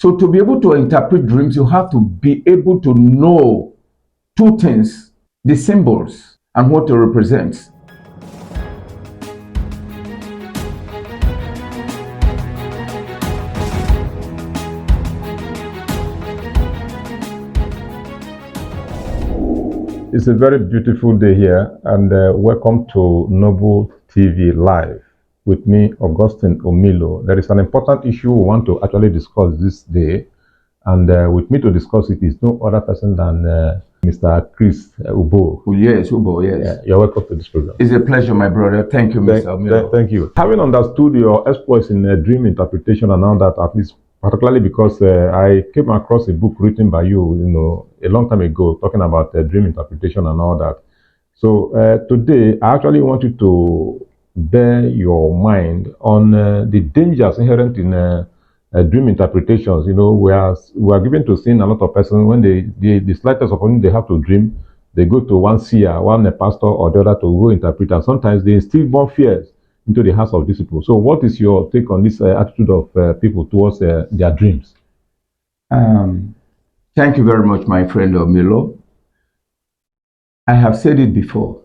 So to be able to interpret dreams, you have to be able to know two things: the symbols and what it represents. It's a very beautiful day here, and welcome to Noble TV Live with me, Augustine Omilo. There is an important issue we want to actually discuss this day, and with me to discuss it is no other person than Mr. Chris Ubo. Yes, Ubo, yes. You're welcome to this program. It's a pleasure, my brother. Thank you, Mr. Omilo. Thank you. Having understood your exploits in dream interpretation and all that, at least particularly because I came across a book written by you, a long time ago, talking about dream interpretation and all that. So today, I actually want you to bear your mind on the dangers inherent in dream interpretations. We are given to seeing a lot of persons when the slightest opportunity they have to dream, they go to one seer, one pastor or the other to go interpret, and sometimes they instill more fears into the hearts of these people. So what is your take on this attitude of people towards their dreams? Thank you very much, my friend Omilo. I have said it before.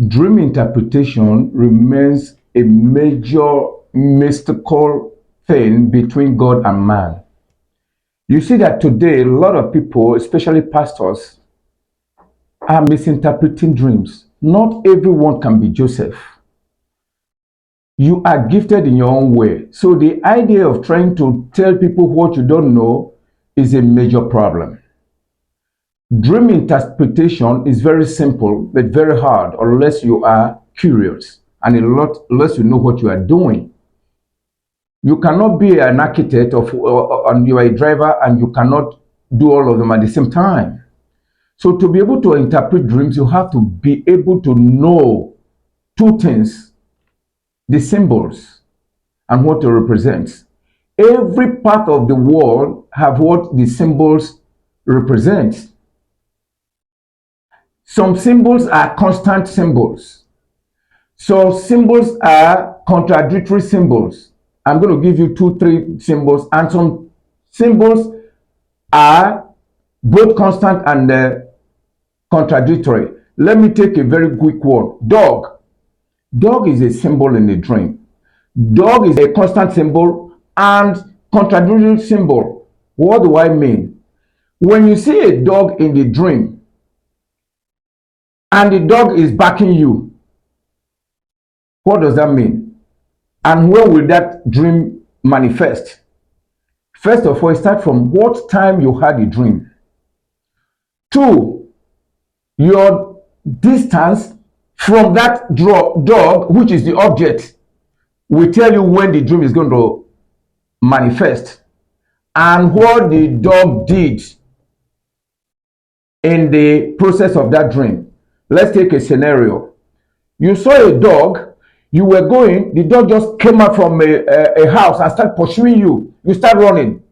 Dream interpretation remains a major mystical thing between God and man. You see that today, a lot of people, especially pastors, are misinterpreting dreams. Not everyone can be Joseph. You are gifted in your own way. So the idea of trying to tell people what you don't know is a major problem. Dream interpretation is very simple, but very hard unless you are curious and unless you know what you are doing. You cannot be an architect and you are a driver and you cannot do all of them at the same time. So to be able to interpret dreams, you have to be able to know two things: the symbols and what it represents. Every part of the world have what the symbols represent. Some symbols are constant symbols. So symbols are contradictory symbols. I'm going to give you 2-3 symbols, and some symbols are both constant and contradictory. Let me take a very quick one. Dog. Dog is a symbol in a dream. Dog is a constant symbol and contradictory symbol. What do I mean? When you see a dog in the dream and the dog is backing you, what does that mean? And where will that dream manifest? First of all, start from what time you had the dream. 2, your distance from that dog, which is the object, will tell you when the dream is going to manifest and what the dog did in the process of that dream. Let's take a scenario. You saw a dog, you were going, the dog just came out from a house and started pursuing you. You start running.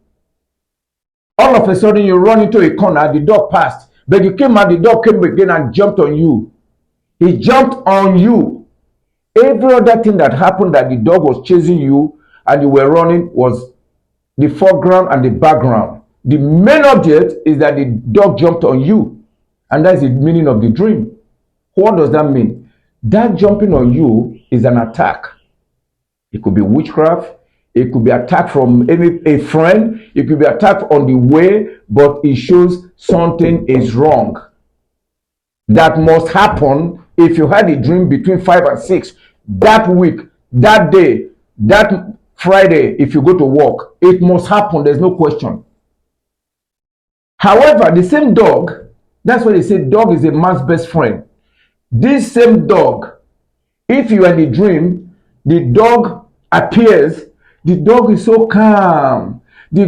All of a sudden, you run into a corner, the dog passed, but you came out, the dog came again and jumped on you. He jumped on you. Every other thing that happened, that the dog was chasing you and you were running, was the foreground and the background. The main object is that the dog jumped on you. And that's the meaning of the dream. What does that mean? That jumping on you is an attack. It could be witchcraft. It could be attack from a friend. It could be attack on the way, but it shows something is wrong. That must happen. If you had a dream between 5 and 6, that week, that day, that Friday, if you go to work, it must happen. There's no question. However, the same dog, that's why they say dog is a man's best friend. This same dog, if you are in the dream, the dog appears, the dog is so calm. The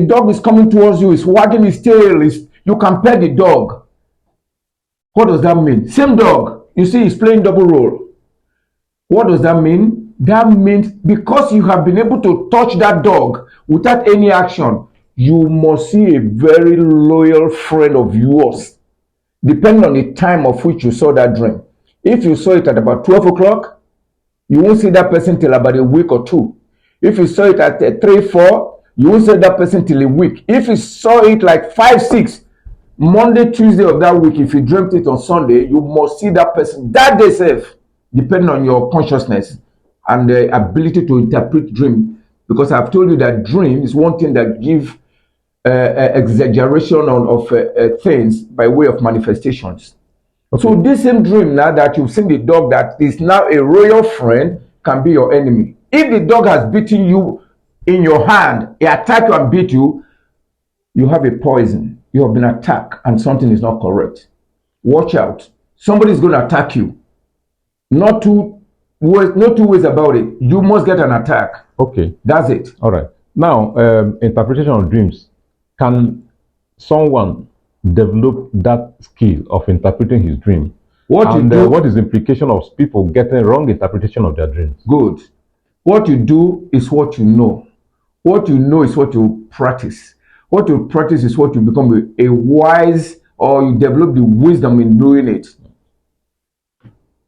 dog is coming towards you, is wagging his tail, you can pet the dog. What does that mean? Same dog, you see, he's playing double role. What does that mean? That means because you have been able to touch that dog without any action, you must see a very loyal friend of yours, depending on the time of which you saw that dream. If you saw it at about 12 o'clock, you won't see that person till about a week or two. If you saw it at 3, 4, You won't see that person till a week. If you saw it like 5, 6, Monday, Tuesday of that week, if you dreamt it on Sunday, you must see that person that day safe, depending on your consciousness and the ability to interpret dream. Because I've told you that dream is one thing that give exaggeration of things by way of manifestations. Okay. So this same dream now that you've seen the dog that is now a royal friend can be your enemy. If the dog has beaten you in your hand, he attack you and beat you, you have a poison. You have been attacked and something is not correct. Watch out. Somebody is going to attack you. Not two ways about it. You must get an attack. Okay. That's it. All right. Now, interpretation of dreams. Can someone develop that skill of interpreting his dream? What is the implication of people getting wrong interpretation of their dreams? Good. What you do is what you know. What you know is what you practice. What you practice is what you become a wise, or you develop the wisdom in doing it.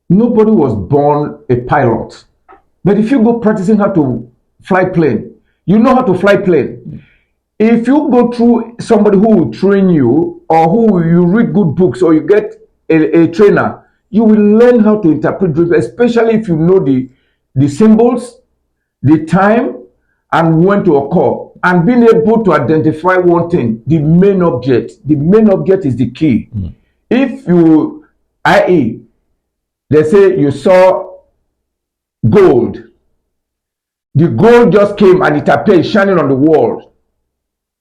Nobody was born a pilot. But if you go practicing how to fly plane, you know how to fly plane. If you go through somebody who will train you, or who you read good books, or you get a trainer, you will learn how to interpret dreams, especially if you know the symbols, the time, and when to occur. And being able to identify one thing, the main object. The main object is the key. If you, i.e., let's say you saw gold. The gold just came and it appeared shining on the wall.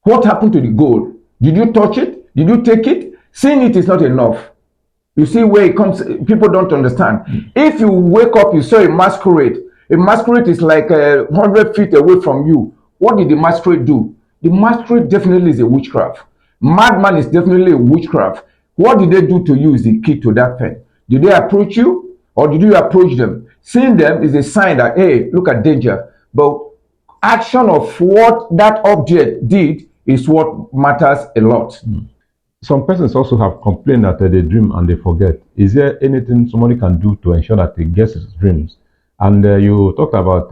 What happened to the gold? Did you touch it? Did you take it? Seeing it is not enough. You see where it comes, people don't understand. If you wake up, you saw a masquerade. A masquerade is like 100 feet away from you. What did the masquerade do? The masquerade definitely is a witchcraft. Madman is definitely a witchcraft. What did they do to you is the key to that thing. Did they approach you or did you approach them? Seeing them is a sign that, hey, look at danger. But action of what that object did is what matters a lot. Some persons also have complained that they dream and they forget. Is there anything somebody can do to ensure that he gets his dreams? And you talked about,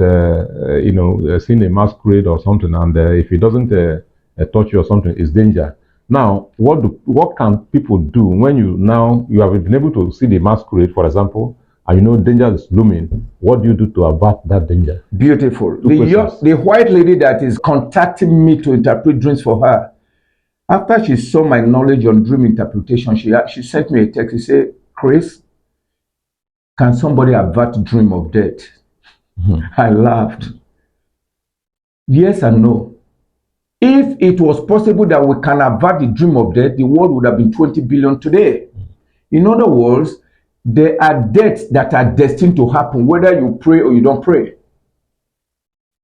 seeing a masquerade or something, and if it doesn't touch you or something, it's danger. Now, what can people do when you have been able to see the masquerade, for example, and you know danger is looming? What do you do to avert that danger? Beautiful. The white lady that is contacting me to interpret dreams for her, after she saw my knowledge on dream interpretation, she sent me a text. She said, Chris, can somebody avert dream of death? I laughed. Yes and no. If it was possible that we can avert the dream of death, the world would have been 20 billion today. In other words, there are deaths that are destined to happen, whether you pray or you don't pray.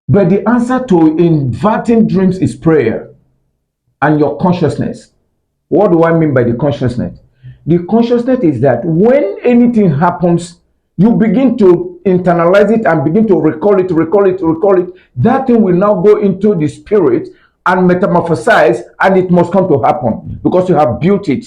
But the answer to inverting dreams is prayer and your consciousness. What do I mean by the consciousness? The consciousness is that when anything happens, you begin to internalize it and begin to recall it. That thing will now go into the spirit and metamorphosize, and it must come to happen because you have built it.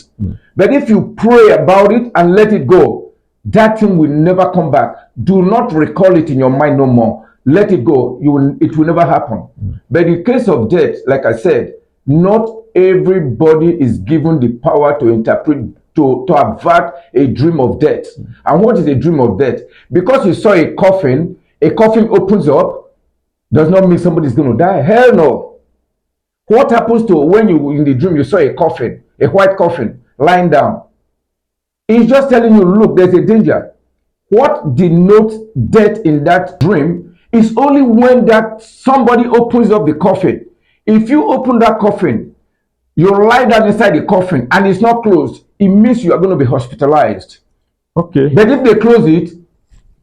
But if you pray about it and let it go, that thing will never come back. Do not recall it in your mind no more. Let it go. It will never happen. But in case of death, like I said, not everybody is given the power to interpret, to avert a dream of death. And what is a dream of death? Because you saw a coffin opens up, does not mean somebody is going to die. Hell no. What happens to when you in the dream you saw a coffin, a white coffin lying down? It's just telling you, look, there's a danger. What denotes death in that dream is only when that somebody opens up the coffin. If you open that coffin, you lie down inside the coffin and it's not closed, it means you are going to be hospitalized. Okay. But if they close it,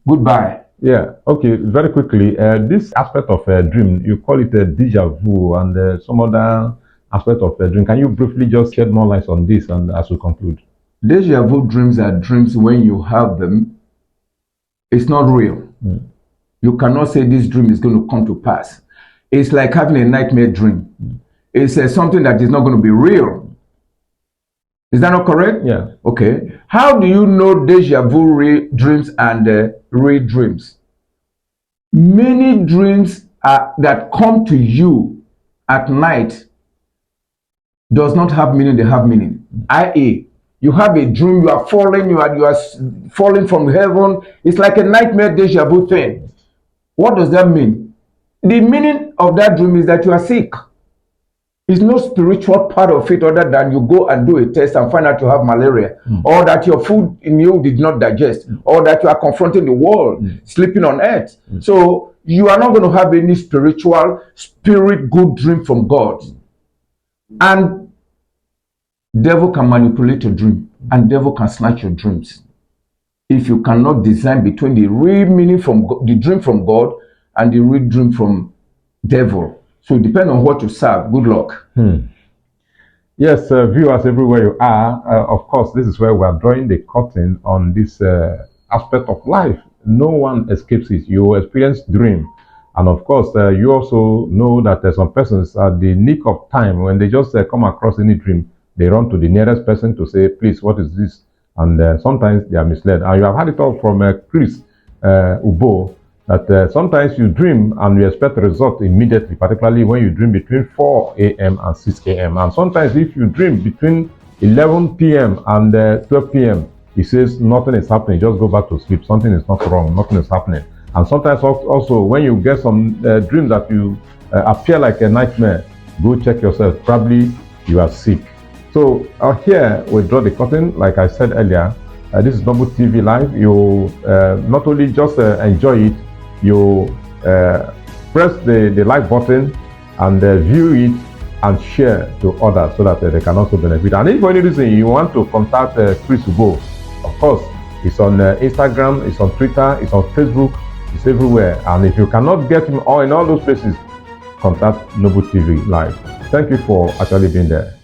goodbye. Yeah. Okay. Very quickly, this aspect of a dream, you call it a deja vu, and some other aspect of a dream. Can you briefly just shed more light on this, and as we conclude? Deja vu dreams are dreams when you have them, it's not real. You cannot say this dream is going to come to pass. It's like having a nightmare dream. It's something that is not going to be real. Is that not correct? Yeah. Okay. How do you know deja vu dreams and real dreams? Many dreams that come to you at night does not have meaning, they have meaning. I.e., you have a dream, you are falling, you are falling from heaven. It's like a nightmare deja vu thing. What does that mean? The meaning of that dream is that you are sick. It's no spiritual part of it other than you go and do a test and find out you have malaria, or that your food in you did not digest, or that you are confronting the world, sleeping on earth. So you are not going to have any spiritual, spirit good dream from God. And devil can manipulate your dream, and devil can snatch your dreams if you cannot discern between the real meaning from God, the dream from God, and the real dream from devil. So depend on what you serve. Good luck. Yes, viewers everywhere you are, of course, this is where we are drawing the curtain on this aspect of life. No one escapes it. You experience dream. And of course, you also know that some persons at the nick of time, when they just come across any dream, they run to the nearest person to say, please, what is this? And sometimes they are misled. And you have had it all from Chris Ubo, that sometimes you dream and you expect a result immediately, particularly when you dream between 4 a.m. and 6 a.m. And sometimes if you dream between 11 p.m. and 12 p.m., he says nothing is happening, just go back to sleep, something is not wrong, nothing is happening. And sometimes also when you get some dreams that you appear like a nightmare, go check yourself, probably you are sick. So here we draw the curtain, like I said earlier. This is Noble TV Live. You not only just enjoy it, you press the like button and view it and share to others so that they can also benefit. And if for any reason you want to contact Chris Ubo, of course, it's on Instagram, it's on Twitter, it's on Facebook, it's everywhere. And if you cannot get him in all those places, contact Noble TV Live. Thank you for actually being there.